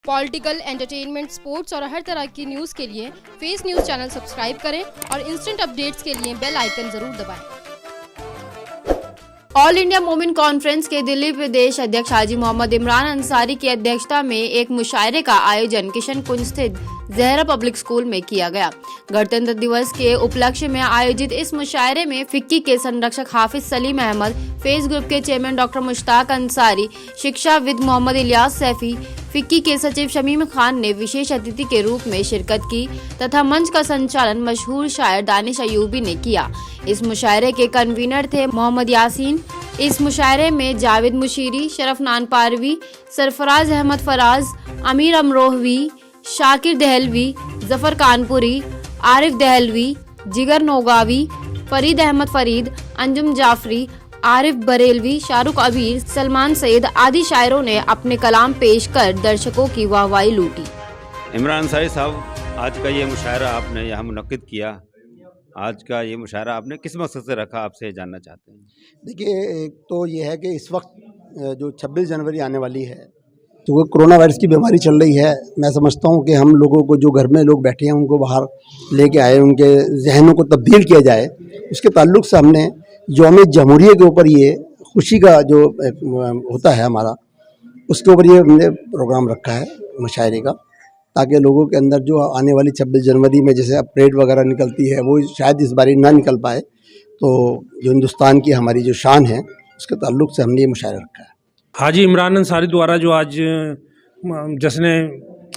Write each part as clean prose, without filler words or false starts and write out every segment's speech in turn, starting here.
Political, entertainment, sports और हर तरह की न्यूज़ के लिए फेस न्यूज़ चैनल सब्सक्राइब करें और इंस्टेंट अपडेट्स के लिए बेल आइकन जरूर दबाएं। ऑल इंडिया मोमिन कॉन्फ्रेंस के दिल्ली प्रदेश अध्यक्ष हाजी मोहम्मद इमरान अंसारी की अध्यक्षता में एक मुशायरे का आयोजन किशन कुंज स्थित जहरा पब्लिक स्कूल में किया गया। गणतंत्र दिवस के उपलक्ष्य में आयोजित इस मुशायरे में फिक्की के संरक्षक हाफिज सलीम अहमद, फेस ग्रुप के चेयरमैन डॉक्टर मुश्ताक अंसारी, शिक्षाविद मोहम्मद इलियास सैफी, फिक्की के सचिव शमीम खान ने विशेष अतिथि के रूप में शिरकत की तथा मंच का संचालन मशहूर शायर दानिश अयूबी ने किया। इस मुशायरे के कन्वीनर थे मोहम्मद यासीन। इस मुशायरे में जावेद मुशीरी, शरफनान पारवी, सरफराज अहमद फराज, अमीर अमरोहवी, शाकिर दहलवी, जफर कानपुरी, आरिफ दहलवी, जिगर नोगावी, फरीद अहमद फरीद, अंजुम जाफरी, आरिफ बरेलवी, शाहरुख अबीर, सलमान सईद आदि शायरों ने अपने कलाम पेश कर दर्शकों की वाहवाही लूटी। इमरान अंसारी साहब, आज का ये मुशायरा आपने यहाँ मुनक्किद किया, आज का ये मुशायरा आपने किस मकसद से रखा, आपसे जानना चाहते हैं। देखिए, एक तो ये है कि इस वक्त जो 26 जनवरी आने वाली है, तो वो कोरोना वायरस की बीमारी चल रही है। मैं समझता हूँ कि हम लोगों को, जो घर में लोग बैठे हैं, उनको बाहर लेके आए, उनके जहनों को तब्दील किया जाए। उसके ताल्लुक से हमने यौम जमहूरिया के ऊपर ये खुशी का जो होता है हमारा, उसके ऊपर ये हमने प्रोग्राम रखा है मुशायरे का, ताकि लोगों के अंदर जो आने वाली 26 जनवरी में जैसे अब परेड वगैरह निकलती है, वो शायद इस बारी ना निकल पाए। तो जो हिंदुस्तान की हमारी जो शान है, उसके ताल्लुक से हमने ये मुशायरा रखा है। हाजी इमरान अंसारी द्वारा जो आज जश्न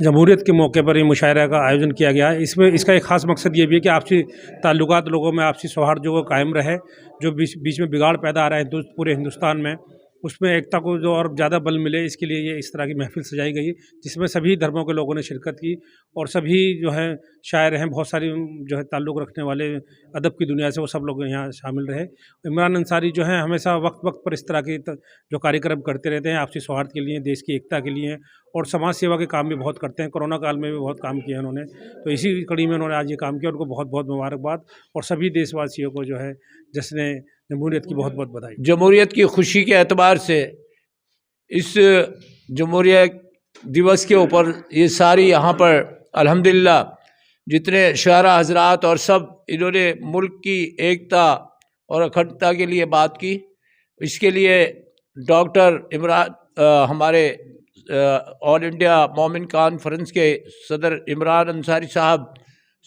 जमहूरियत के मौके पर ये मुशायरा का आयोजन किया गया है, इसमें इसका एक ख़ास मकसद ये भी है कि आपसी ताल्लुकात लोगों में, आपसी सौहार्द जो कायम रहे। जो बीच में बिगाड़ पैदा आ रहा है पूरे हिंदुस्तान में, उसमें एकता को जो और ज़्यादा बल मिले, इसके लिए ये इस तरह की महफिल सजाई गई, जिसमें सभी धर्मों के लोगों ने शिरकत की और सभी जो है शायर हैं, बहुत सारी जो है ताल्लुक़ रखने वाले अदब की दुनिया से, वो सब लोग यहाँ शामिल रहे। इमरान अंसारी जो है हमेशा वक्त वक्त पर इस तरह के जो कार्यक्रम करते रहते हैं, आपसी सौहार्द के लिए, देश की एकता के लिए, और समाज सेवा के काम भी बहुत करते हैं। कोरोना काल में भी बहुत काम किया उन्होंने, तो इसी कड़ी में उन्होंने आज ये काम किया। उनको बहुत बहुत मुबारकबाद और सभी देशवासियों को जो है जश्न जमहूरियत की बहुत बहुत बधाई। जमहूरियत की खुशी के एतबार से इस जमहूरिया दिवस के ऊपर ये सारी यहाँ पर अल्हम्दुलिल्लाह जितने शायरा हजरात और सब, इन्होंने मुल्क की एकता और अखंडता के लिए बात की। इसके लिए डॉक्टर इमरान, हमारे ऑल इंडिया मोमिन कॉन्फ्रेंस के सदर इमरान अंसारी साहब,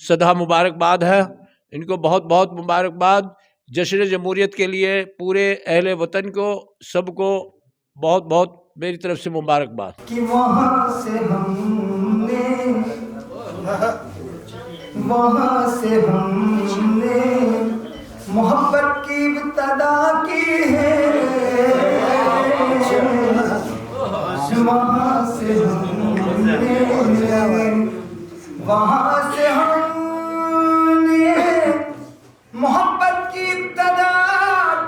सदा मुबारकबाद है, इनको बहुत बहुत मुबारकबाद। जश्न जमहूरियत के लिए पूरे अहले वतन को, सबको बहुत बहुत मेरी तरफ से मुबारकबाद। कि वहाँ से हमने मोहब्बत की इब्तिदा की है, वहाँ से हमने मोहब्बत की इब्तिदा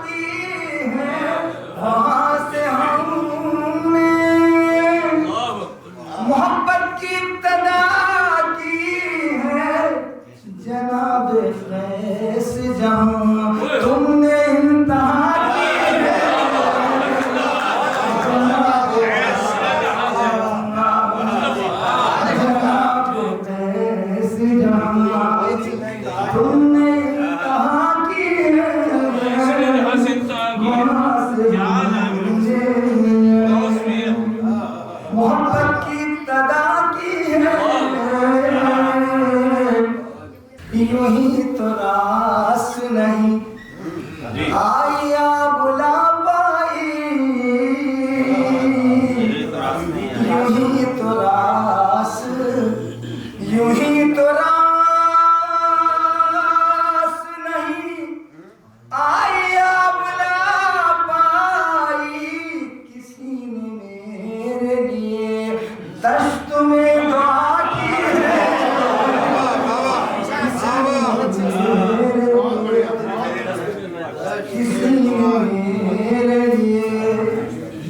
की है, वहाँ से हमने मोहब्बत की इब्तिदा की है। जनाब फैस जहाँ तुमने इंतहा की है, जनाब फैस जहाँ तुमने मोहब्बत की इब्तिदा की है। यूं ही तो रास नहीं आया बुला पाई, यूं ही तो रास नहीं आया बुला पाई। किसी ने मेरे लिए दश्त में दुआ की है, किसी ने मेरे लिए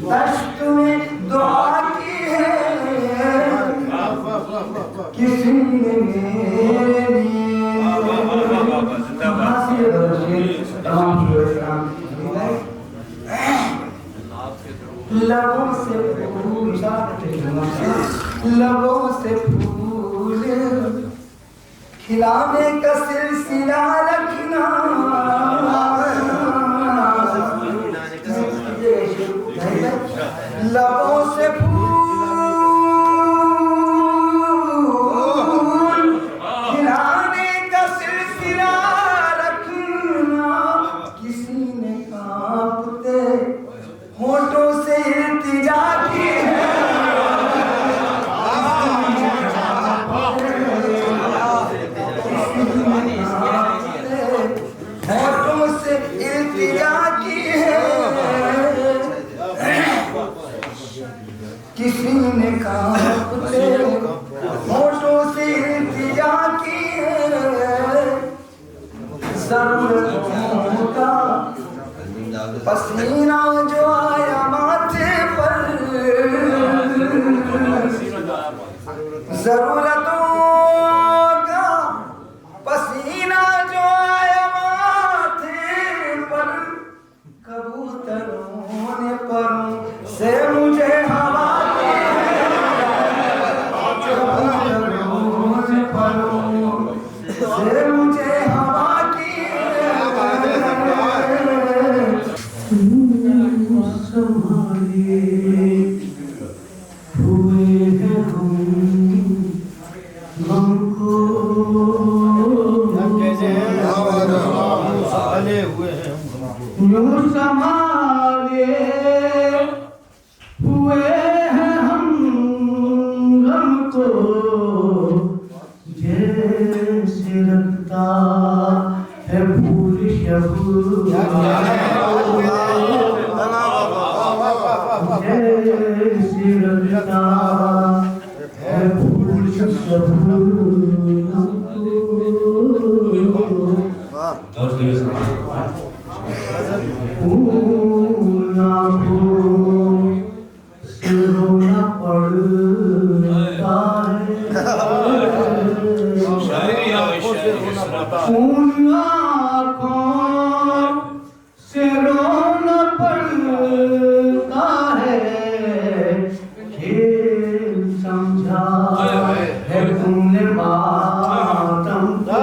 दश्त में दुआ की है, किसी ने मेरे लिए लबों से पूछा लबों से फूल खिलाने का सिलसिला रखना, लबों से फूल खिलाने का सिलसिला रखना, किसी ने कांपते होठों से इल्तिजा की है, होठों से इल्तिजा की है, किसी ने कांपते होठों से इल्तिजा की है, ज़रूरतों का पसीना जो आया माथे पर, ज़रूरतों का पसीना जो आया माथे पर, कबूतरों ने परों से मुझे हवा दी है, कबूतरों ने परों से मुझे हवा की है, हुए हैं हम हमको यूं संभाले हुए हैं हम हमको, जैसे लगता है फूल शबूर, जैसे लगता है फूल शबूर फूलों से रोना पड़ता है, आँखों से रोना पड़ता है, खेल समझा है तुमने मातम को,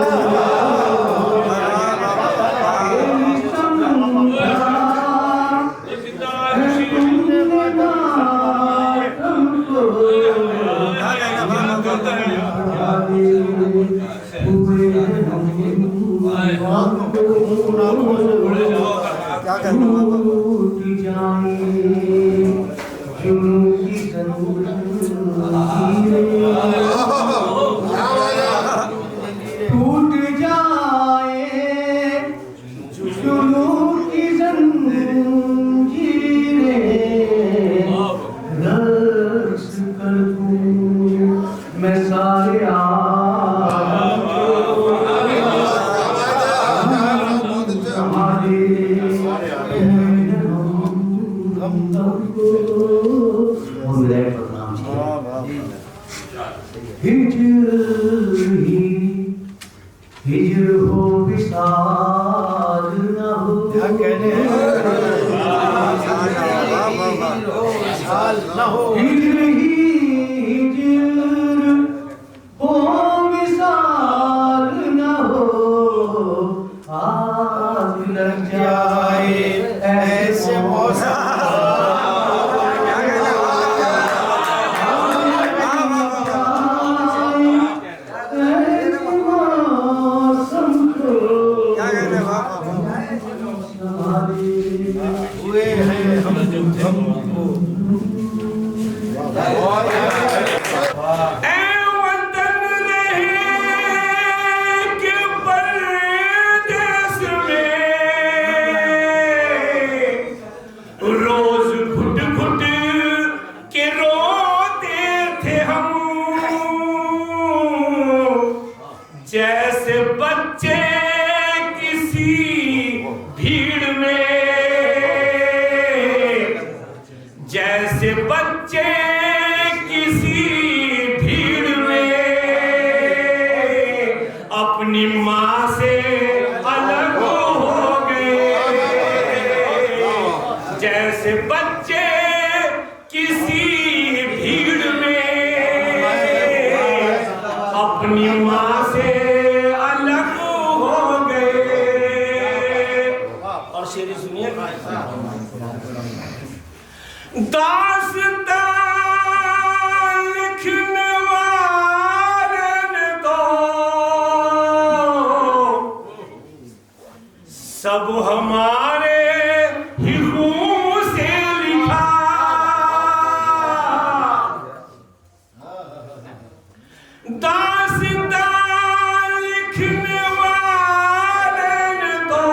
टूट जाए जुनून की जंजीरें, टूट जाए जुनून की जंजीरें, रक्स कर दूं मैं सारे हिजर हो विशाल न हो, हिजर ही हिजर हो विशाल न हो, आग लग जाए ऐसे मौसम, जैसे बच्चे किसी भीड़ में, जैसे बच्चे किसी भीड़ में अपनी माँ से अलग हो गए, जैसे बच्चे किसी भीड़ में दास्तां लिखने वाले ने तो सब हमारे ही खून से लिखा। दास्तां लिखने वाले ने तो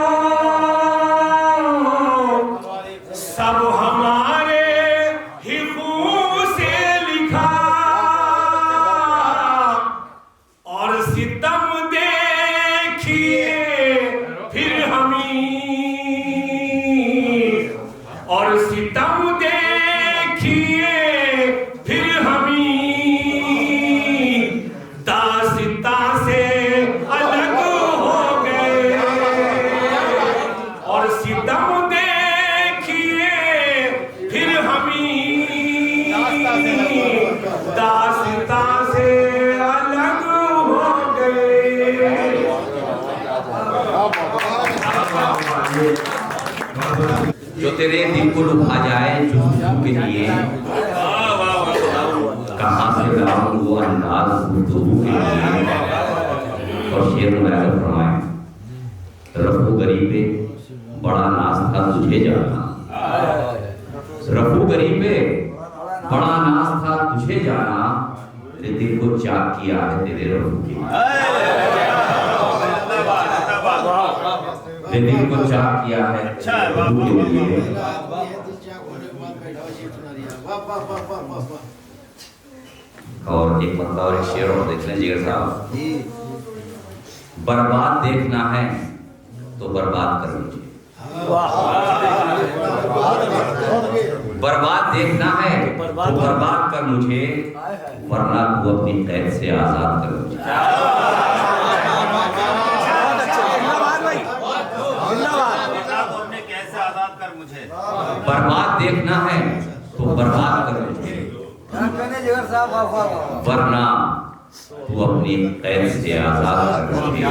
सब हमारे ही खून से लिखा। और सितम देखिए फिर हमी, और सितम देखिए फिर हमी दास्तां से अलग हो गए। और सितम देखिए फिर हमी दास्तां से अलग हो गए। जो तेरे दिल को लुभा जाए जुस्तजू के लिए, कहाँ से लाऊं वो अंदाज गुफ्तगू के लिए। और शेर मुलाज़ा फरमाए, रफू गरीबे बड़ा नाज था तुझे जाना। रफू गरीबे बड़ा नाज था तुझे जाना, तेरे दिल को चाक किया है तेरे रफू के लिए। तेरे दिल को चाक किया है रफू के लिए। और एक मतलब और एक शेर और देख लें जिगर साहब। बर्बाद देखना है तो बर्बाद कर मुझे। बर्बाद देखना है तो बर्बाद कर मुझे, वरना तू अपनी कैद से आजाद कर मुझे। बर्बाद देखना है तो बर्बाद कर मुझे, वरना तू अपनी कैद से आजाद कर मुझे।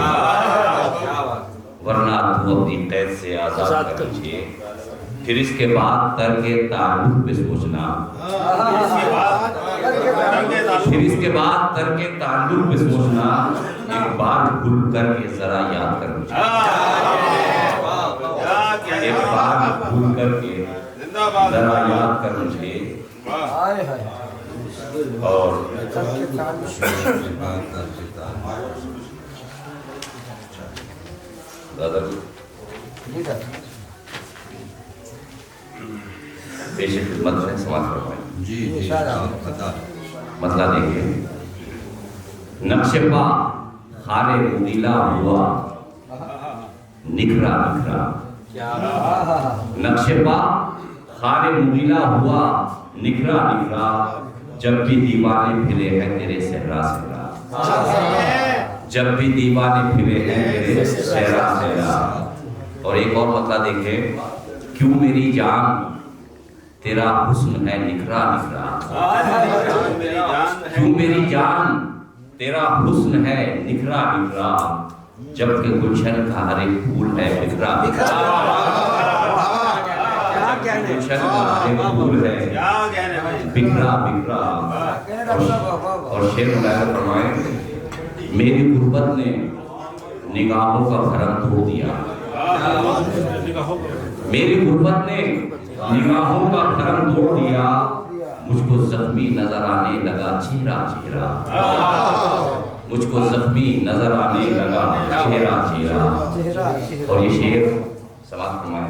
वरना तू अपनी कैद से आजाद कर मुझे। फिर इसके बाद तरके ताल्लुक पे सोचना। फिर इसके बाद तरके ताल्लुक पे सोचना, एक बार भूल करके जरा याद कर मुझे। एक बार भूल करके जरा याद कर मुझे। और पेश खिदमत में समाज करवाएं। जी मतलब देखिए, नक्शे पा खारे मुदीला हुआ निखरा निखरा। नक्शे पा खारे मुदीला हुआ निखरा निखरा, जब भी दीवाने फिरे हैं तेरे सहरा सहरा। जब भी दीवाने फिरे हैं तेरे सहरा सहरा। और एक और मतलब देखें, क्यों मेरी जान तेरा हुस्न है निखरा निखरा। क्यों मेरी जान तेरा हुस्न है निखरा निखरा, जबकि गुलशन का हर एक फूल है बिखरा बिखरा। गुलशन का हर एक फूल है बिखरा बिखरा। और शेर मुलाज़ा फरमाए, मेरी गुर्बत ने निगाहों का भरम तोड़ दिया। मेरी गुर्बत ने निगाहों का भरम तोड़ दिया, मुझको जख्मी नजर आने लगा चेहरा चेहरा। मुझको जख्मी नजर आने लगा चेहरा चेहरा। और ये शेर समाप्त फरमाए,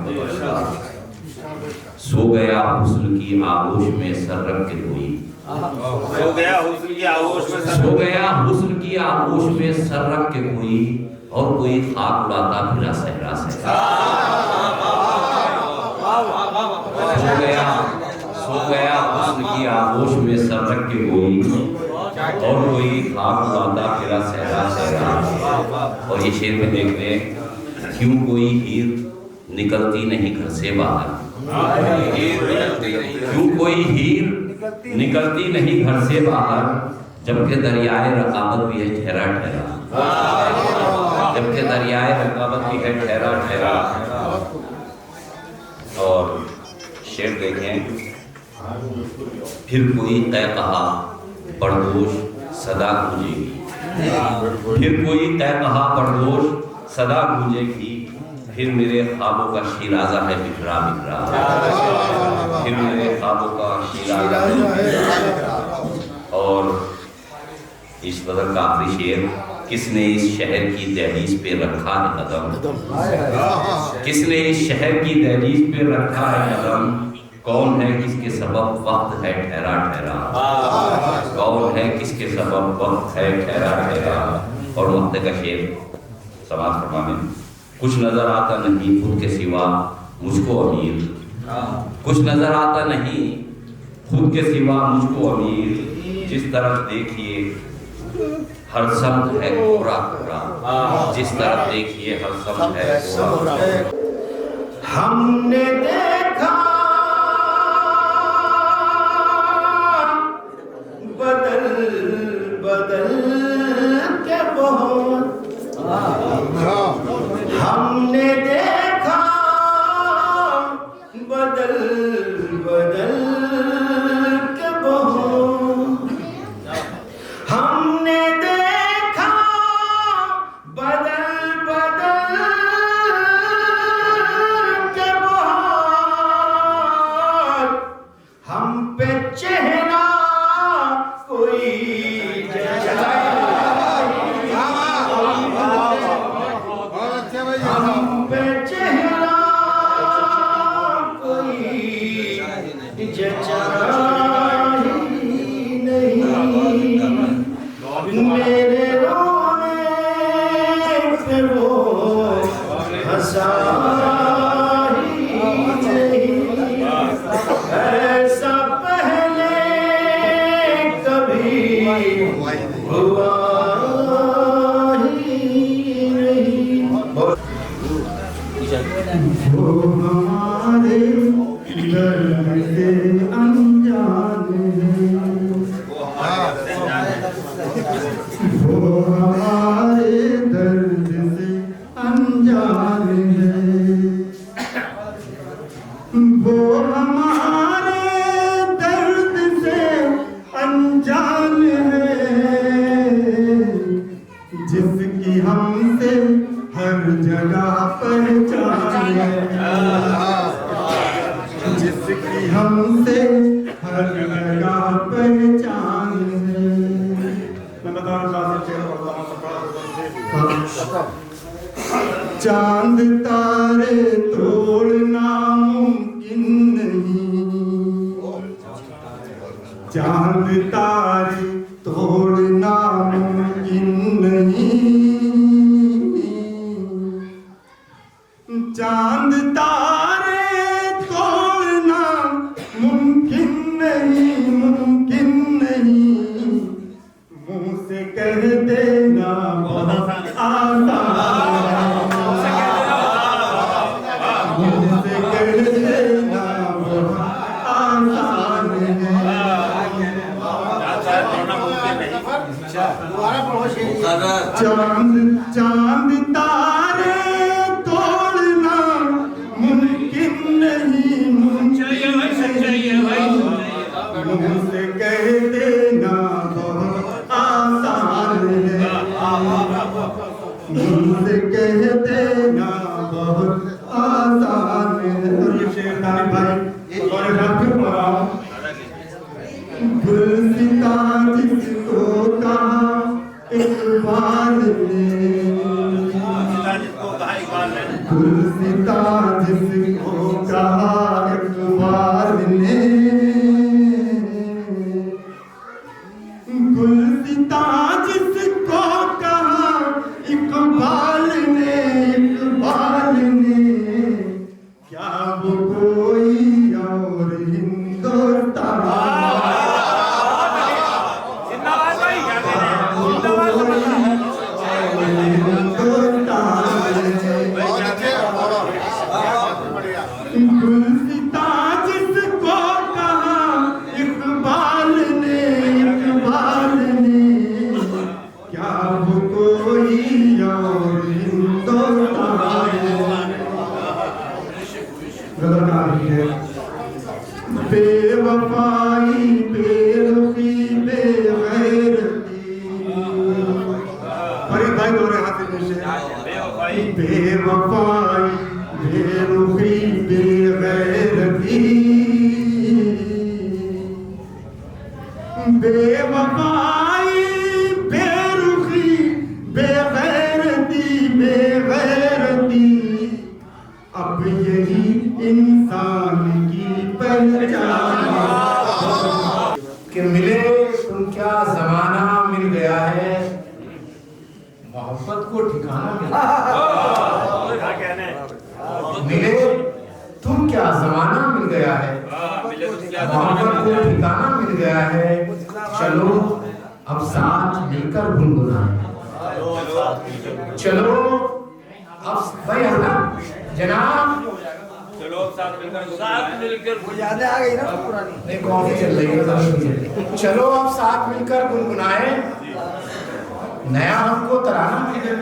सो गया हुस्न की आगोश में सर रख के कोई। सो गया हुस्न की आगोश में सो गया हुस्न की आगोश में सर रख के कोई, और कोई खाक उड़ाता फिरा सहरा सहरा। सो गया हुस्न की आगोश में सर रख के कोई, और कोई खाक उड़ाता फिरा सहरा सहरा। और ये शेर में देख लें, क्यों कोई हीर निकलती नहीं घर से बाहर। क्यों कोई हीर निकलती नहीं घर से बाहर, जबकि दरियाए रकाबत भी है ठहरा ठहरा। जबकि दरियाए रकाबत भी है ठहरा ठहरा। और शेर देखें, फिर कोई तय कहा परदोष सदा गूंजेगी, फिर कोई तय कहा परदोष सदा गूंजेगी, फिर मेरे ख्वाबों का शिराजा है बिखरा बिखरा, फिर मेरे ख्वाबों का शिराजा है बिखरा। और इस बदल का आखिरी शेर, किसने इस शहर की दहलीज पे रखा है कदम, किसने इस शहर की दहलीज पे रखा है कदम, कौन है किसके सबब वक्त है ठहरा ठहरा, कौन है किसके सबब वक्त है ठहरा ठहरा। और वक्त का शेर समाज फरमा में, कुछ नजर आता नहीं खुद के सिवा मुझको अमीर, कुछ नजर आता नहीं खुद के सिवा मुझको अमीर, जिस तरफ देखिए हर शब्द है कोरा कोरा, जिस तरफ देखिए हर शब्द है कोरा। हमने देखा बदल बदल के बहुत, हमने देखा बदल बदल के बहुत, हमने देखा बदल बदल के बहुत, हम पे चेहरा कोई हम पे चेहरा कोई जचा ही नहीं, मेरे रोने पे वो हंसा ही नहीं, ऐसा पहले कभी हुआ ही नहीं। वो हमारे दर्द से अनजान है, वो हमारे दर्द से अनजान है, वो हमारे दर्द से अनजान है, जिसकी हमसे हर जगह पहचान है, जिसकी हमसे हर जगह पहचान है। चांद तारे तोड़ना मुमकिन नहीं, चांद तारे तोड़ना मुमकिन नहीं, चांद तारे तोड़ना मुमकिन नहीं, मुमकिन नहीं, मुंह से कह देना बहुत आसान, मुंह से कह देना बहुत आसान है। चांद चांद तारे तोड़ना मुमकिन नहीं, मुमकिन नहीं, मुंह से कह देना बहुत आसान है, मुंह से कह देना बहुत आसान है। और ये शेर ताने भाई और रख पड़ा, गुलसिता जिसको कहा इकबाल ने, गुलसिता जिसको कहा इकबाल ने, गुलसिता जिसको कहा इकबाल ने, इकबाल ने, क्या वो कोई और हिंदुस्तान, गुलसिता जिसको कहा इकबाल ने, इकबाल ने, बेवफाई बेरुखी बेगैरती बेवफाई बेरुखी बेगैरती बेगैरती अब यही इंसान की पहचान कि मिले तुम क्या जमाना मिल गया है, मोहब्बत को ठिकाना मिल गया। मिले तुम क्या जमाना मिल गया है, मोहब्बत को ठिकाना मिल गया है। चलो अब साथ मिलकर गुनगुनाएं, चलो अब भाई हल्ला जनाब, चलो साथ मिलकर यादें आ गई ना पुरानी, नहीं कॉफी चल रही है। चलो अब साथ मिलकर गुनगुनाएं, नया हमको तराना मिल गया।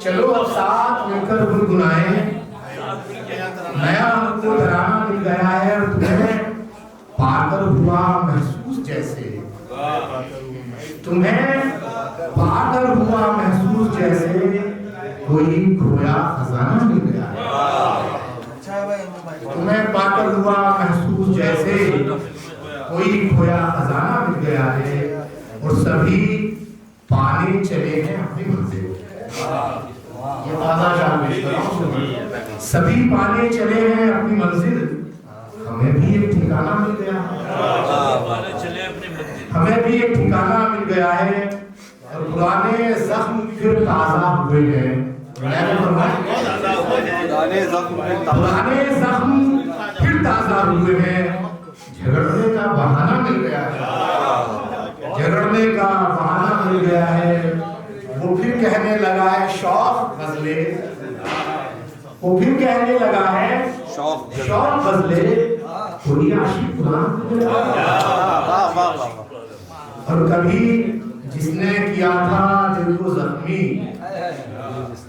चलो अब साथ मिलकर गुनगुनाएं, नया हमको तराना मिल गया है। और तुम्हें पाकर हुआ महसूस जैसे, तुम्हें पाकर हुआ महसूस जैसे कोई खोया खजाना मिल गया है। तुम्हें पाकर हुआ महसूस जैसे कोई खोया खजाना मिल गया है। और सभी पाने चले हैं अपनी मंजिल, ये ताज़ा शान पेश कर रहा हूं। सभी पाने चले हैं अपनी मंजिल, हमें भी एक ठिकाना मिल गया है, हमें भी एक ठिकाना मिल गया है। और पुराने जख्म फिर ताज़ा हुए हैं, पुराने जख्म फिर ताज़ा हुए हैं। झगड़ने का बहाना मिल गया है, झगड़ने का बहाना मिल गया है। वो फिर कहने लगा है शौक गजले, वो फिर कहने लगा है शौक गजले, कोई आशिक पुराना। और कभी जिसने किया था दिल को जख्मी,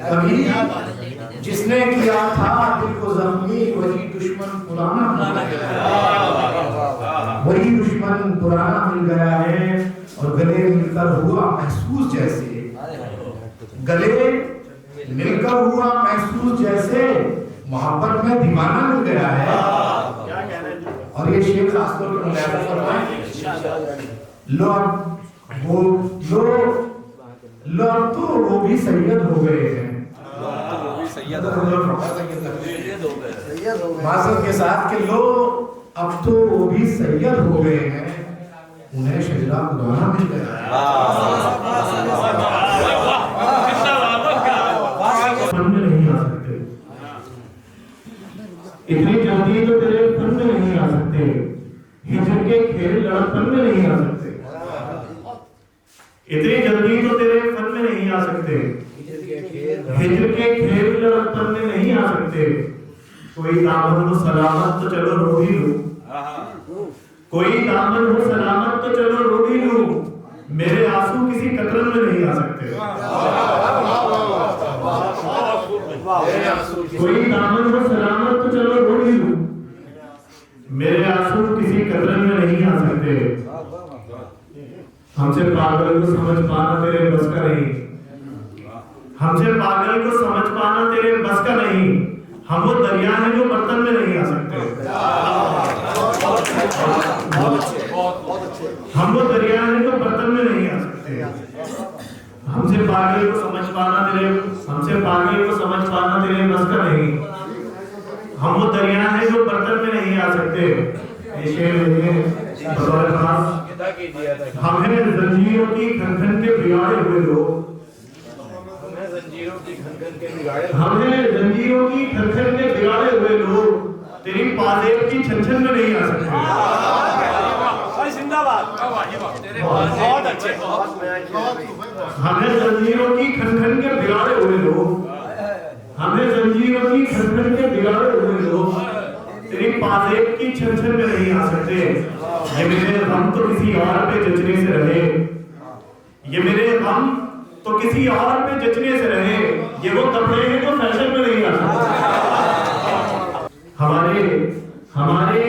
कभी जिसने किया था दिल को जख्मी, वही दुश्मन पुराना मिल गया, वही दुश्मन पुराना मिल गया है। और गले मिलकर हुआ महसूस जैसे, गले मिलकर हुआ महसूस जैसे मोहब्बत में दीवाना मिल गया है। और ये शेर खासतौर पर मुलाहिजा फरमाएं, लो तो वो भी सैयद हो गए हैं, मासूम के साथ कि लो अब तो वो भी सैयद हो गए हैं, उन्हें शजरा खुदाना मिल गया। फन में नहीं आ सकते, इतनी जल्दी तो तेरे फन में नहीं आ सकते, हिजर के खेल लड़पन में नहीं आ सकते, इतनी जल्दी तो तेरे फन में नहीं आ सकते, हिजर के खेल लड़पन में नहीं आ सकते। कोई दामन हो सलामत तो चलो रो ही लूं, कोई दामन हो सलामत तो चलो रो ही लूं, मेरे आंसू किसी कतरन में नहीं आ सकते। कोई दामन हो सलामत तो चलो रो ही लूं, मेरे आंसू किसी कतरन में नहीं आ सकते। हमसे पागल को समझ पाना तेरे बस का नहीं, हमसे पागल को समझ पाना तेरे बस का नहीं। हम वो दरिया हैं जो बर्तन में नहीं आ सकते, हम वो दरिया हैं जो बर्तन में नहीं आ सकते। हमसे पागल को समझ पाना तेरे, हमसे पागल को समझ पाना तेरे बस का नहीं। हम वो दरिया हैं जो बर्तन में नहीं आ सकते। ये शेर बतौर खास, हमें जंजीरों की खनखन के बिगाड़े हुए लोग, हमें जंजीरों की खनखन के बिगाड़े हुए लोग तेरी पाजेब की छन में नहीं आ सकते। बहुत अच्छे, हमें जंजीरों की खनखन के बिगाड़े हुए लोग, हमें जंजीरों की खनखन के बिगाड़े हुए लोग तेरी पाजेब की छन में नहीं आ सकते। ये मेरे गम तो किसी और पे जचने से रहे, ये मेरे गम तो किसी और पे जचने से रहे, ये वो कपड़े हैं जो फैशन में नहीं आ सकते। हमारे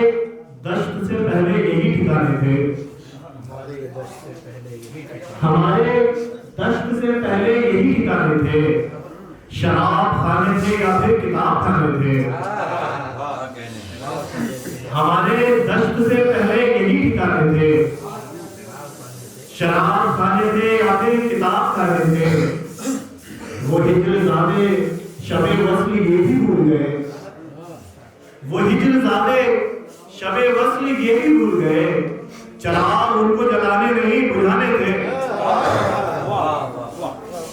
दश्त से पहले यही ठिकाने थे, हमारे दश्त से पहले यही ठिकाने थे, शराब खाने थे या फिर किताब खाने थे। हमारे दश्त से पहले यही ठिकाने थे, शराब खाने थे या फिर किताब खाने थे। वो हिजरज़ादे शबे वस्ल ये भी भूल गए, वो हिजरज़ादे शबे वस्ल ये भी भूल गए, चराग उनको जलाने नहीं बुझाने थे।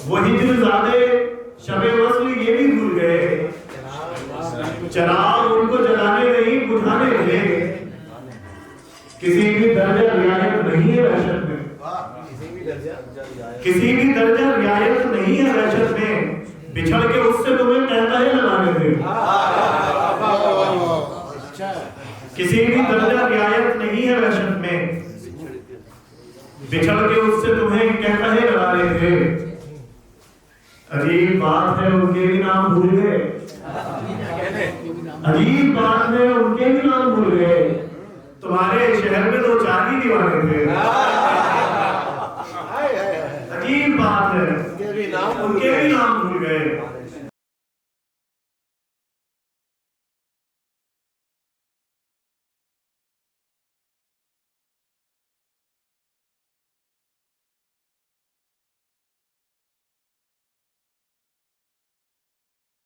वो हिजरज़ादे शबे वस्ल ये भी भूल गए, चराग उनको जलाने नहीं बुझाने थे। किसी भी दर्जा रियायत नहीं है वहशत में, किसी भी दर्जा रियायत नहीं है वहशत में, बिछड़ के उससे तुम्हें कहता है लगाने थे। किसी भी दर्जा रियायत नहीं है वहशत में, बिछड़ के उससे तुम्हें कहता है लगाने थे। अजीब बात है उनके भी नाम भूल गए, अजीब बात है उनके भी नाम भूल गए। तुम्हारे शहर में 2-4 ही दीवाने थे। अजीब बात है उनके भी